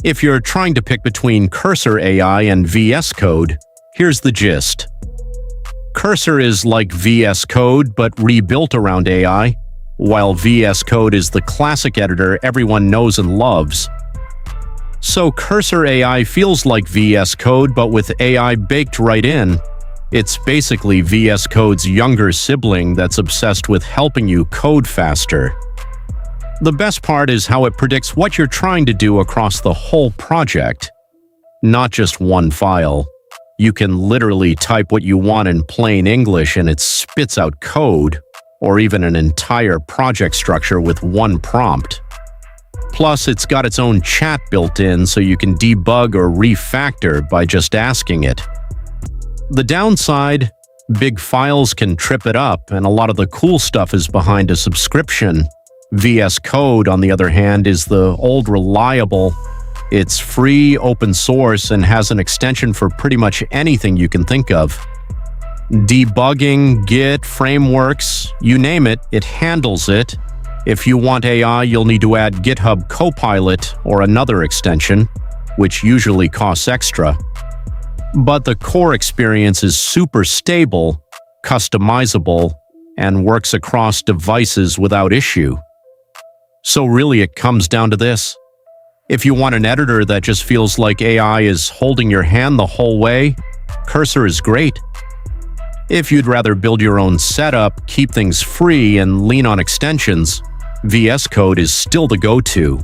If you're trying to pick between Cursor AI and VS Code, here's the gist. Cursor is like VS Code but rebuilt around AI, while VS Code is the classic editor everyone knows and loves. So Cursor AI feels like VS Code but with AI baked right in. It's basically VS Code's younger sibling that's obsessed with helping you code faster. The best part is how it predicts what you're trying to do across the whole project, not just one file. You can literally type what you want in plain English and it spits out code, or even an entire project structure with one prompt. Plus, it's got its own chat built in so you can debug or refactor by just asking it. The downside? Big files can trip it up, and a lot of the cool stuff is behind a subscription. VS Code, on the other hand, is the old reliable. It's free, open source, and has an extension for pretty much anything you can think of. Debugging, Git, frameworks, you name it, it handles it. If you want AI, you'll need to add GitHub Copilot or another extension, which usually costs extra. But the core experience is super stable, customizable, and works across devices without issue. So really it comes down to this. If you want an editor that just feels like AI is holding your hand the whole way, Cursor is great. If you'd rather build your own setup, keep things free, and lean on extensions, VS Code is still the go-to.